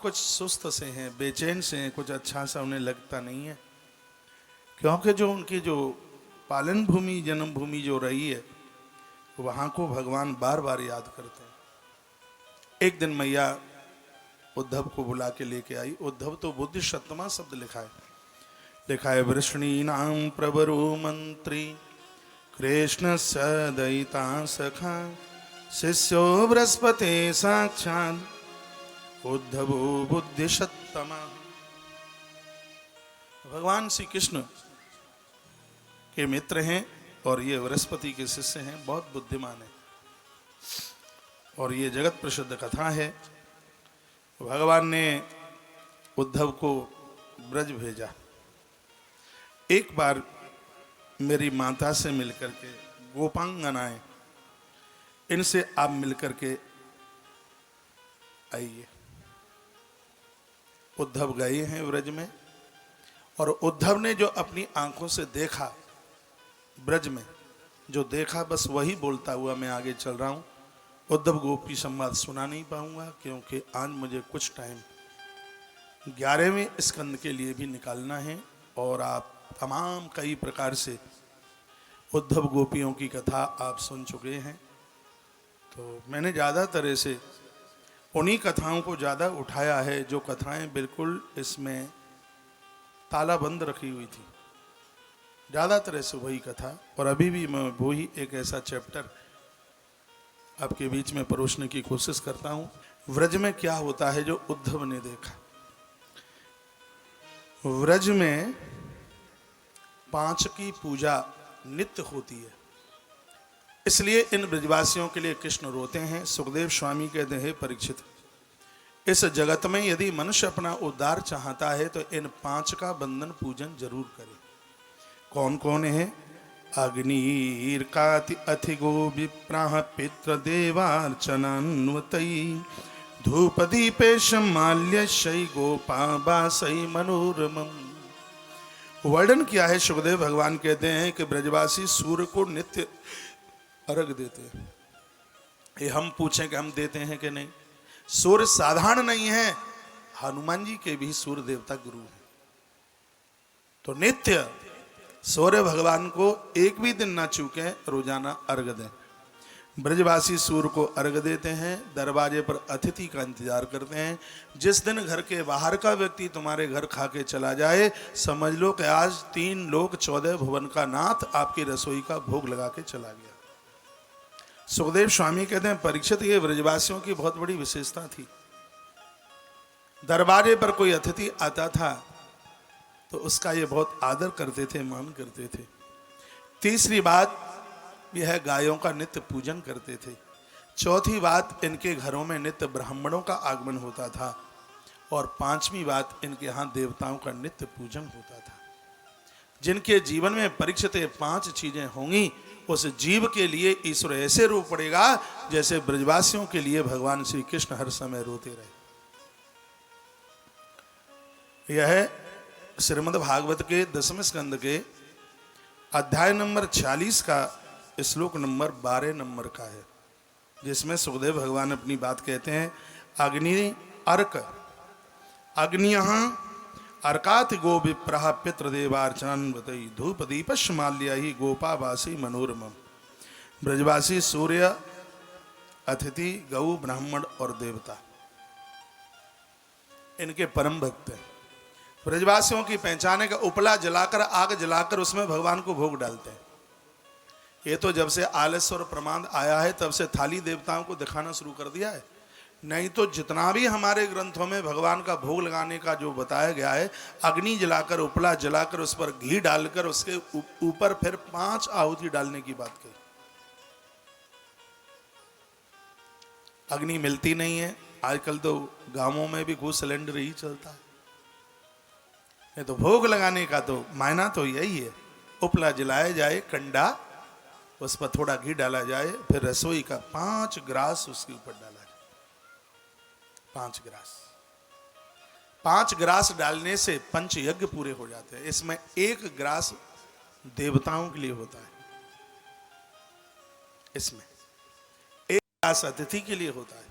कुछ सुस्त से हैं, बेचैन से हैं, कुछ अच्छा सा उन्हें लगता नहीं है, क्योंकि जो उनकी जो पालन भूमि जन्मभूमि जो रही है वहाँ को भगवान बार बार याद करते हैं। एक दिन मैया उद्धव को बुला के लेके आई। उद्धव तो बुद्धि शतमा शब्द लिखा है वृष्णीनाम प्रवरो मंत्री कृष्ण सदयिता सखा शिष्यो बृहस्पति साक्षात उद्धवो बुद्धि शतमा। भगवान श्री कृष्ण के मित्र हैं और ये बृहस्पति के शिष्य हैं, बहुत बुद्धिमान है और ये जगत प्रसिद्ध कथा है। भगवान ने उद्धव को ब्रज भेजा। एक बार मेरी माता से मिलकर के, गोपांगनाएं, इनसे आप मिलकर के आइए। उद्धव गए हैं ब्रज में और उद्धव ने जो अपनी आंखों से देखा ब्रज में, जो देखा बस वही बोलता हुआ मैं आगे चल रहा हूं। उद्धव गोपी संवाद सुना नहीं पाऊंगा क्योंकि आज मुझे कुछ टाइम 11वें स्कंद के लिए भी निकालना है और आप तमाम कई प्रकार से उद्धव गोपियों की कथा आप सुन चुके हैं, तो मैंने ज़्यादा तरह से उन्हीं कथाओं को ज़्यादा उठाया है जो कथाएं बिल्कुल इसमें तालाबंद रखी हुई थी, ज़्यादा तरह से वही कथा। और अभी भी मैं वही एक ऐसा चैप्टर आपके बीच में परोसने की कोशिश करता हूँ। व्रज में क्या होता है जो उद्धव ने देखा। व्रज में 5 की पूजा नित्य होती है, इसलिए इन ब्रजवासियों के लिए कृष्ण रोते हैं। सुखदेव स्वामी कहते हैं, परीक्षित, इस जगत में यदि मनुष्य अपना उद्धार चाहता है तो इन 5 का बंधन पूजन जरूर करे। कौन कौन है? अग्निर्काति अथिगो विप्राह पितृ देवार्चनान्वतई धूप दीपेश माल्य शै गोपा बासई मनोरमम। वर्णन किया है सुखदेव भगवान कहते हैं कि ब्रजवासी सूर्य को नित्य अर्घ देते हैं। ये हम पूछें कि हम देते हैं कि नहीं? सूर्य साधारण नहीं है, हनुमान जी के भी सूर्य देवता गुरु हैं, तो नित्य सूर्य भगवान को एक भी दिन ना चूके रोजाना अर्घ दें। ब्रजवासी सूर्य को अर्घ देते हैं, दरवाजे पर अतिथि का इंतजार करते हैं। जिस दिन घर के बाहर का व्यक्ति तुम्हारे घर खा के चला जाए, समझ लो कि आज 3 लोक 14 भुवन का नाथ आपकी रसोई का भोग लगा के चला गया। सुखदेव स्वामी कहते हैं, परीक्षित, ये ब्रजवासियों की बहुत बड़ी विशेषता थी। दरबारे पर कोई अतिथि आता था तो उसका ये बहुत आदर करते थे, मान करते थे। तीसरी बात यह है, गायों का नित्य पूजन करते थे। चौथी बात, इनके घरों में नित्य ब्राह्मणों का आगमन होता था। और 5वीं बात, इनके यहाँ देवताओं का नित्य पूजन होता था। जिनके जीवन में परीक्षित 5 चीजें होंगी, उस जीव के लिए ईश्वर ऐसे रो पड़ेगा जैसे ब्रजवासियों के लिए भगवान श्री कृष्ण हर समय रोते रहे। यह है श्रीमद् भागवत के 10वें स्कंद के अध्याय नंबर 46 का श्लोक नंबर 12 नंबर का है, जिसमें सुखदेव भगवान अपनी बात कहते हैं। अग्नि अर्क अग्नियः अर्काति गो विप्रः पितृदेवार्चनान्वतई धूप दीपश माल्यहि गोपावासी मनोरमम। ब्रजवासी सूर्य, अतिथि, गौ, ब्राह्मण और देवता इनके परम भक्त हैं। ब्रजवासियों की पहचान है कि उपला जलाकर, आग जलाकर उसमें भगवान को भोग डालते हैं। ये तो जब से आलस्य और प्रमाद आया है तब से थाली देवताओं को दिखाना शुरू कर दिया है, नहीं तो जितना भी हमारे ग्रंथों में भगवान का भोग लगाने का जो बताया गया है, अग्नि जलाकर, उपला जलाकर, उस पर घी डालकर, उसके ऊपर फिर 5 आहुति डालने की बात कही। अग्नि मिलती नहीं है, आजकल तो गांवों में भी घूस सिलेंडर ही चलता है। नहीं तो भोग लगाने का तो मायना तो यही है, उपला जलाया जाए, कंडा, उस पर थोड़ा घी डाला जाए, फिर रसोई का 5 ग्रास उसके ऊपर डाला जाए। 5 ग्रास डालने से पंच यज्ञ पूरे हो जाते हैं। इसमें 1 ग्रास देवताओं के लिए होता है, इसमें 1 ग्रास अतिथि के लिए होता है।